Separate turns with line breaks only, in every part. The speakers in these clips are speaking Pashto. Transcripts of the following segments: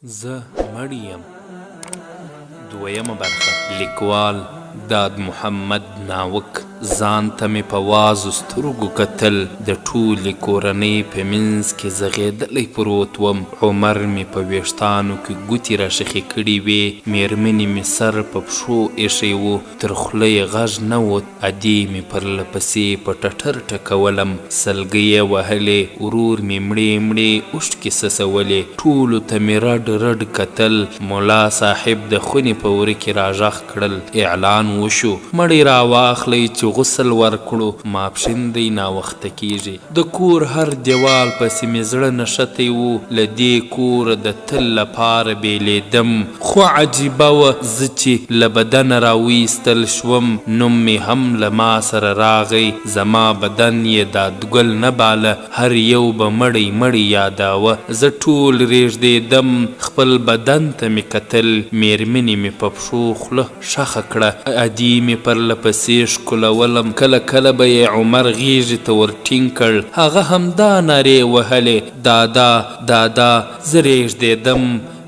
زه مړ یم. دویمه برخه. لیکوال داد محمد ناوک. ځان ته مې په وازو سترګو کتل، د ټولې کورنۍ په منځ کې زغېدلی پروت وم. عمر مې په ویښتانو کې ګوتې راشخې کړې وې، میرمنې مې سر په پښو ایښی و، تر خوله یې غږ نه وت. ادې مې پرله پسې په ټټر ټکولم، سلګۍ یې وهلې، ورور مې مړې مړې اوښکې څڅولې. ټولو ته مې رډ رډ کتل. ملا صاحب د خونې په وره کې راږغ کړل، اعلان وشو مړی راواخلئ چې غسل ورکړو، ماپښین دی ناوخته کیږي. د کور هر دیوال پسې مې زړه نښتی و، له دې کوره د تل لپاره بیلیدم. خو عجیبه وه، زه چې له بدنه راویستل شوم، نوم مې هم له ما سره راغی. زما بدن یې دادګل نه باله، هر یو به مړی مړی یاداوه. زه ټول رېږدېدم، خپل بدن ته مې کتل، میرمنې مې په پښو خوله ښخه کړه، ادې مې پرله پسې ښکلولم. کله کله به یې عمر غېږې ته ور ټینګ کړ، هغه همدا نارې وهلې، دادا دادا. زه رېږدېدم،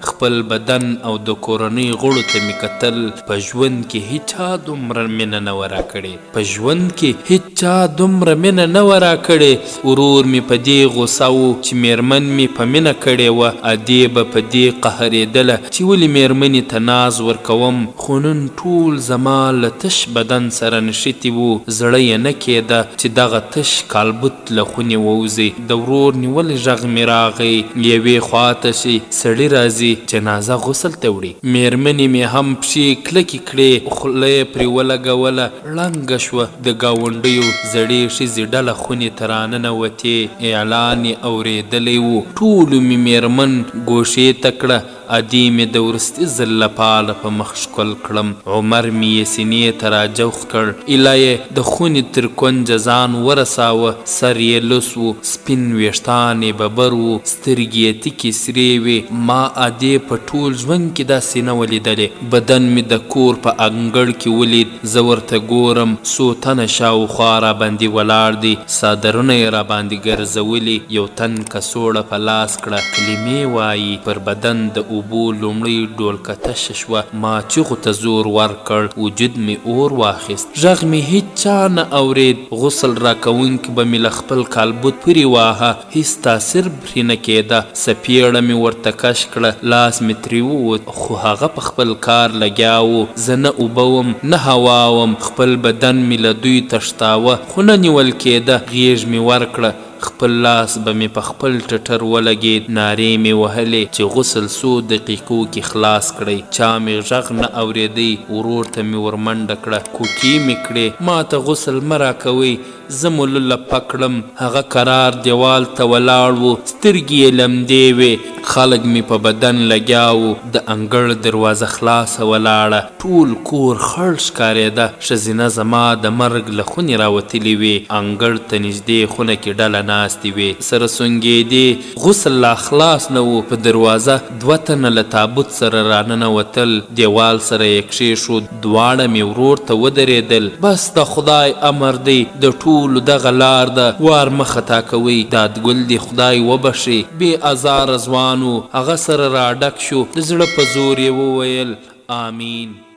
خپل بدن او د کورنۍ غړو ته مې کتل. په ژوند کې هیچا دومره مینه نه وه راکړې، په ژوند کې هیچا دومره مینه نه وه راکړې. ورور مې په دې غوسه و چې میرمن مې په مینه کړې وه، ادې به په دې قهرېدله چې ولې میرمنې ته ناز ورکوم. خو نن ټول زما له تش بدن سره نښتي وو، زړه یې نه کېده چې دغه تش کالبوت له خونې ووځي. د ورور نیولې غږ مې راغی، یوې خواته شي، سړي راځي، جنازه غسل ته وړي. میرمنې مې هم پښې کلکې کړې، خوله یې پرې ولګوله، ړنګه شوه. د ګاونډیو زړې ښځې ډله خونې ته راننوتې، اعلان یې اورېدلی و. ټولو مې میرمن ګوښې ته کړه، ادې مې د وروستي ځل لپاره په مخ ښکل کړم. عمر مې یې سینې ته راجوخ کړ، ایله یې د خونې تر کونجه ځان ورساوه. سر یې لوس و، سپین ویښتان یې ببر و، سترګې یې تکې سرې وې. ما ادې په ټول ژوند کې داسې نه وه لیدلې. بدن مې د کور په انګړ کې ولید. زه ورته ګورم، څو تنه شاوخوا راباندې ولاړ دي، څادرونه یې راباندې ګرځولي. یو تن کڅوړه په لاس کړه، کلمې وایي. پر بدن د اوبو لومړۍ ډولکه تشه شوه. ما چیغو ته زور ورکړ، وجود مې اور واخیست. غږ مې هیچا نه اورېد. غسل راکوونکي به مې له خپل کالبوت پورې واهه، هېڅ تاثیر پرې نه کېده. څپېړه مې ورته کش کړه، لاس مې ترې ووت، خو هغه په خپل کار لګیا و. زه نه اوبه وم نه هوا وم، خپل بدن مې له دوی تښتاوه، خو نه نیول کېده. غېږ مې ورکړه، خپل لاس به مې په خپل ټټر ولګېد. نارې مې وهلې چې غسل څو دقیقو کې خلاص کړئ. چا مې غږ نه اورېدی. ورور ته مې ورمنډه کړه، کوکې مې کړې، ما ته غسل مه راکوئ. زه مو لپه کړم. هغه قرار دیوال ته ولاړ و، سترګې یې لمدې وې. خلک مې په بدن لګیا و. د انګړ دروازه خلاصه ولاړه، ټول کور خړ ښکارېده. ښځینه زما د مرګ له خونې راوتلې وې. انګړ ته نږدې خونه کې ډله ناستې وې، سره سونګېدې. غسل لا خلاص نه و. په دروازه دوه تنه له تابوت سره راننوتل، دیوال سره یې کښېښود. دواړه مې ورور ته ودرېدل. بس د خدای امر دی، د ټولو دغه لار ده، وار مه خطا کوئ. دادګل دی خدای وبښي. بې ازاره ځوان و، هغه سره راډک شو. د زړه په زور یې وویل آمین.